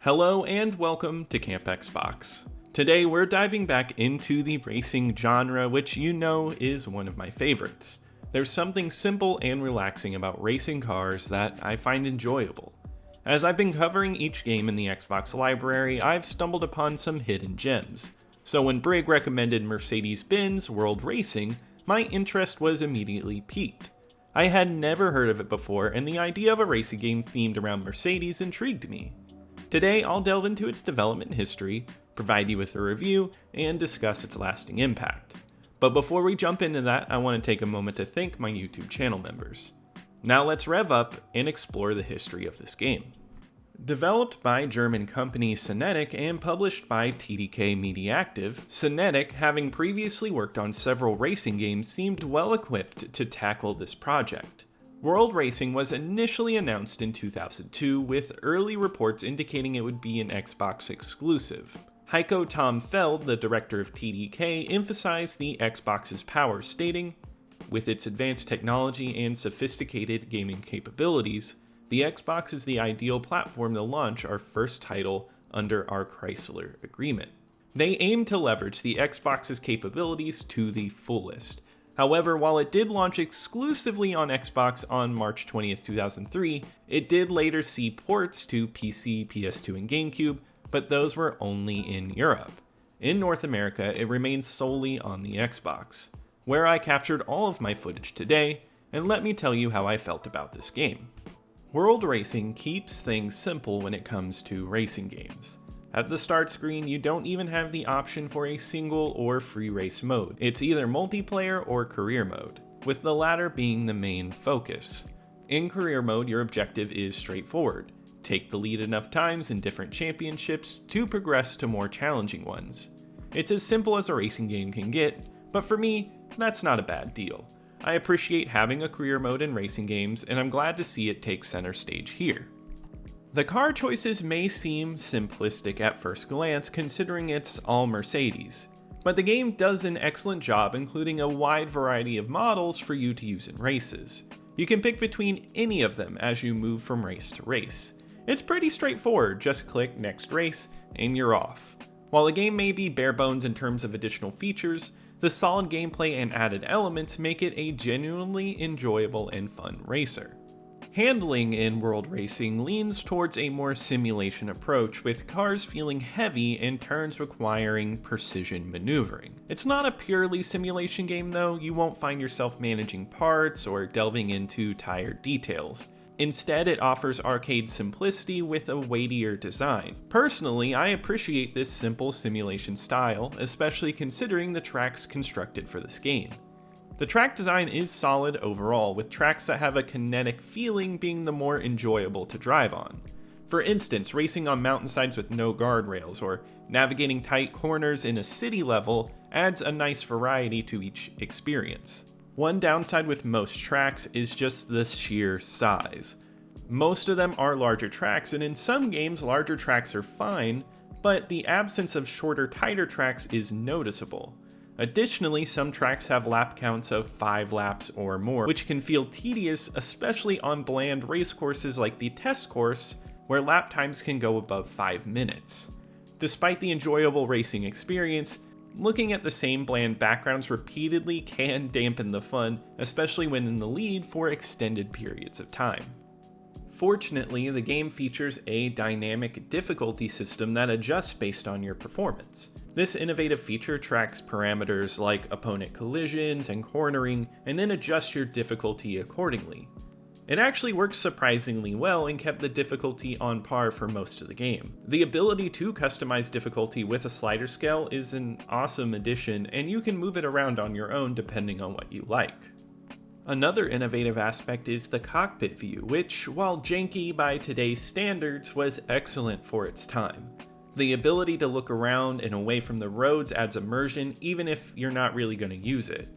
Hello and welcome to Camp Xbox. Today we're diving back into the racing genre, which you know is one of my favorites. There's something simple and relaxing about racing cars that I find enjoyable. As I've been covering each game in the Xbox library, I've stumbled upon some hidden gems. So when Brig recommended Mercedes-Benz World Racing, my interest was immediately piqued. I had never heard of it before, and the idea of a racing game themed around Mercedes intrigued me. Today, I'll delve into its development history, provide you with a review, and discuss its lasting impact. But before we jump into that, I want to take a moment to thank my YouTube channel members. Now let's rev up and explore the history of this game. Developed by German company Synetic and published by TDK Mediactive, Synetic, having previously worked on several racing games, seemed well equipped to tackle this project. World Racing was initially announced in 2002, with early reports indicating it would be an Xbox exclusive. Heiko Tom Feld, the director of TDK, emphasized the Xbox's power, stating, "With its advanced technology and sophisticated gaming capabilities, the Xbox is the ideal platform to launch our first title under our Chrysler agreement." They aim to leverage the Xbox's capabilities to the fullest. However, while it did launch exclusively on Xbox on March 20th, 2003, it did later see ports to PC, PS2, and GameCube, but those were only in Europe. In North America, it remains solely on the Xbox, where I captured all of my footage today, and let me tell you how I felt about this game. World Racing keeps things simple when it comes to racing games. At the start screen, you don't even have the option for a single or free race mode. It's either multiplayer or career mode, with the latter being the main focus. In career mode, your objective is straightforward. Take the lead enough times in different championships to progress to more challenging ones. It's as simple as a racing game can get, but for me, that's not a bad deal. I appreciate having a career mode in racing games, and I'm glad to see it take center stage here. The car choices may seem simplistic at first glance considering it's all Mercedes, but the game does an excellent job including a wide variety of models for you to use in races. You can pick between any of them as you move from race to race. It's pretty straightforward, just click next race and you're off. While the game may be bare bones in terms of additional features, the solid gameplay and added elements make it a genuinely enjoyable and fun racer. Handling in World Racing leans towards a more simulation approach, with cars feeling heavy and turns requiring precision maneuvering. It's not a purely simulation game though. You won't find yourself managing parts or delving into tired details. Instead, it offers arcade simplicity with a weightier design. Personally, I appreciate this simple simulation style, especially considering the tracks constructed for this game. The track design is solid overall, with tracks that have a kinetic feeling being the more enjoyable to drive on. For instance, racing on mountainsides with no guardrails, or navigating tight corners in a city level adds a nice variety to each experience. One downside with most tracks is just the sheer size. Most of them are larger tracks, and in some games larger tracks are fine, but the absence of shorter, tighter tracks is noticeable. Additionally, some tracks have lap counts of 5 laps or more, which can feel tedious, especially on bland race courses like the test course, where lap times can go above 5 minutes. Despite the enjoyable racing experience, looking at the same bland backgrounds repeatedly can dampen the fun, especially when in the lead for extended periods of time. Fortunately, the game features a dynamic difficulty system that adjusts based on your performance. This innovative feature tracks parameters like opponent collisions and cornering, and then adjusts your difficulty accordingly. It actually works surprisingly well and kept the difficulty on par for most of the game. The ability to customize difficulty with a slider scale is an awesome addition, and you can move it around on your own depending on what you like. Another innovative aspect is the cockpit view, which, while janky by today's standards, was excellent for its time. The ability to look around and away from the roads adds immersion even if you're not really going to use it.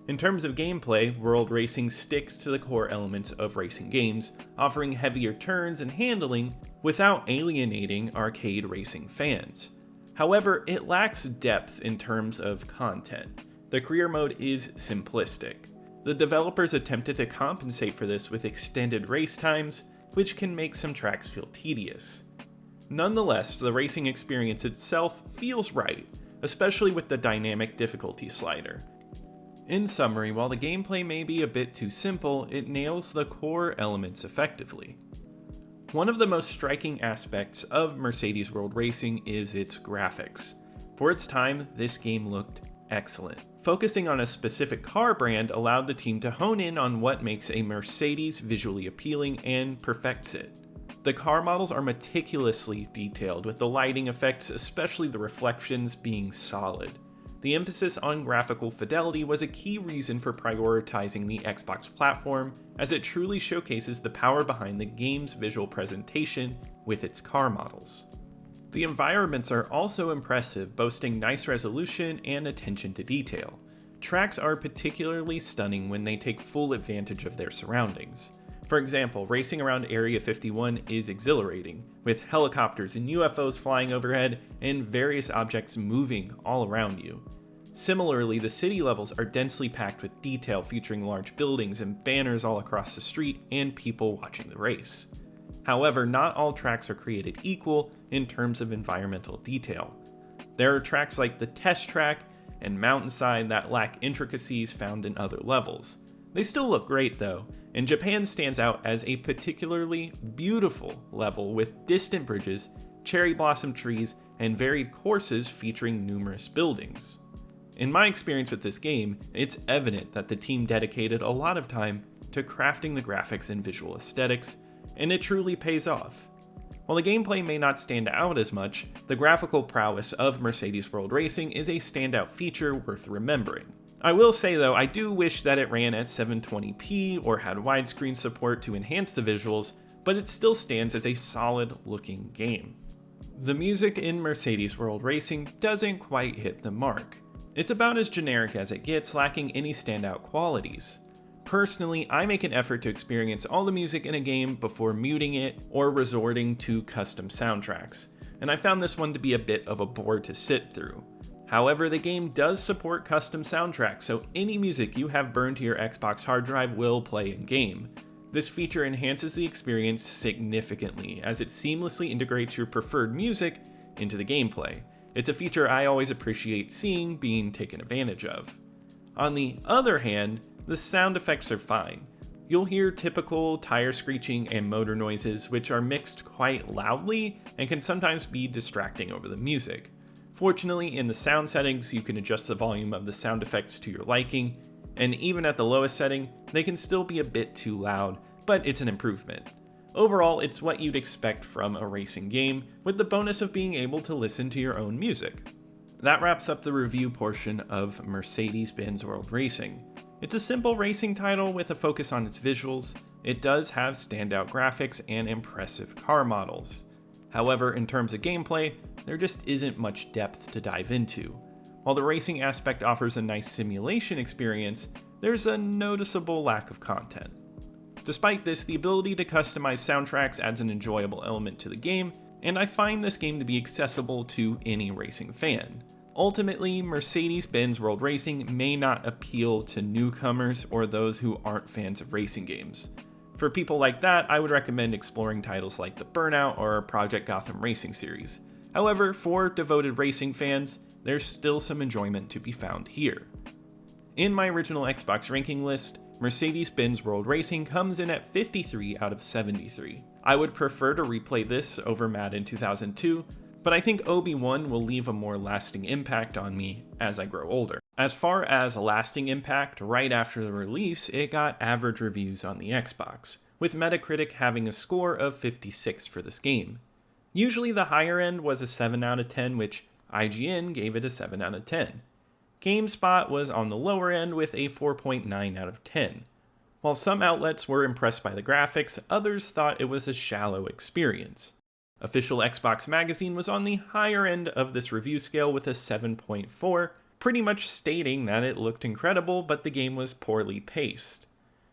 In terms of gameplay, World Racing sticks to the core elements of racing games, offering heavier turns and handling without alienating arcade racing fans. However, it lacks depth in terms of content. The career mode is simplistic. The developers attempted to compensate for this with extended race times, which can make some tracks feel tedious. Nonetheless, the racing experience itself feels right, especially with the dynamic difficulty slider. In summary, while the gameplay may be a bit too simple, it nails the core elements effectively. One of the most striking aspects of Mercedes World Racing is its graphics. For its time, this game looked excellent. Focusing on a specific car brand allowed the team to hone in on what makes a Mercedes visually appealing and perfects it. The car models are meticulously detailed, with the lighting effects, especially the reflections, being solid. The emphasis on graphical fidelity was a key reason for prioritizing the Xbox platform, as it truly showcases the power behind the game's visual presentation with its car models. The environments are also impressive, boasting nice resolution and attention to detail. Tracks are particularly stunning when they take full advantage of their surroundings. For example, racing around Area 51 is exhilarating, with helicopters and UFOs flying overhead and various objects moving all around you. Similarly, the city levels are densely packed with detail, featuring large buildings and banners all across the street and people watching the race. However, not all tracks are created equal in terms of environmental detail. There are tracks like the test track and mountainside that lack intricacies found in other levels. They still look great though, and Japan stands out as a particularly beautiful level with distant bridges, cherry blossom trees, and varied courses featuring numerous buildings. In my experience with this game, it's evident that the team dedicated a lot of time to crafting the graphics and visual aesthetics, and it truly pays off. While the gameplay may not stand out as much, the graphical prowess of Mercedes World Racing is a standout feature worth remembering. I will say though, I do wish that it ran at 720p or had widescreen support to enhance the visuals, but it still stands as a solid looking game. The music in Mercedes World Racing doesn't quite hit the mark. It's about as generic as it gets, lacking any standout qualities. Personally, I make an effort to experience all the music in a game before muting it or resorting to custom soundtracks, and I found this one to be a bit of a bore to sit through. However, the game does support custom soundtracks, so any music you have burned to your Xbox hard drive will play in-game. This feature enhances the experience significantly, as it seamlessly integrates your preferred music into the gameplay. It's a feature I always appreciate seeing being taken advantage of. On the other hand, the sound effects are fine. You'll hear typical tire screeching and motor noises, which are mixed quite loudly and can sometimes be distracting over the music. Fortunately, in the sound settings, you can adjust the volume of the sound effects to your liking, and even at the lowest setting, they can still be a bit too loud, but it's an improvement. Overall, it's what you'd expect from a racing game, with the bonus of being able to listen to your own music. That wraps up the review portion of Mercedes-Benz World Racing. It's a simple racing title with a focus on its visuals. It does have standout graphics and impressive car models. However, in terms of gameplay, there just isn't much depth to dive into. While the racing aspect offers a nice simulation experience, there's a noticeable lack of content. Despite this, the ability to customize soundtracks adds an enjoyable element to the game, and I find this game to be accessible to any racing fan. Ultimately, Mercedes-Benz World Racing may not appeal to newcomers or those who aren't fans of racing games. For people like that, I would recommend exploring titles like the Burnout or Project Gotham Racing series. However, for devoted racing fans, there's still some enjoyment to be found here. In my original Xbox ranking list, Mercedes-Benz World Racing comes in at 53 out of 73. I would prefer to replay this over Madden 2002, but I think OB1 will leave a more lasting impact on me as I grow older. As far as a lasting impact, right after the release, it got average reviews on the Xbox, with Metacritic having a score of 56 for this game. Usually the higher end was a 7 out of 10, which IGN gave it a 7 out of 10. GameSpot was on the lower end with a 4.9 out of 10. While some outlets were impressed by the graphics, others thought it was a shallow experience. Official Xbox Magazine was on the higher end of this review scale with a 7.4, pretty much stating that it looked incredible, but the game was poorly paced.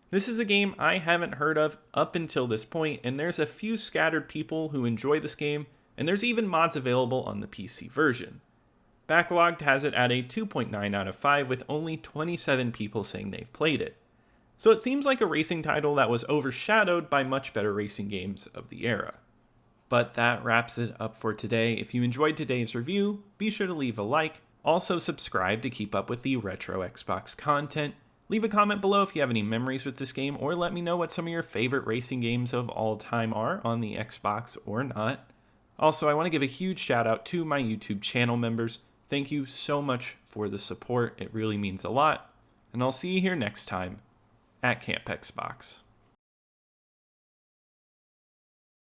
This is a game I haven't heard of up until this point, and there's a few scattered people who enjoy this game, and there's even mods available on the PC version. Backlogged has it at a 2.9 out of 5 with only 27 people saying they've played it. So it seems like a racing title that was overshadowed by much better racing games of the era. But that wraps it up for today. If you enjoyed today's review, be sure to leave a like. Also subscribe to keep up with the retro Xbox content. Leave a comment below if you have any memories with this game, or let me know what some of your favorite racing games of all time are on the Xbox or not. Also, I want to give a huge shout out to my YouTube channel members. Thank you so much for the support. It really means a lot. And I'll see you here next time at Camp Xbox.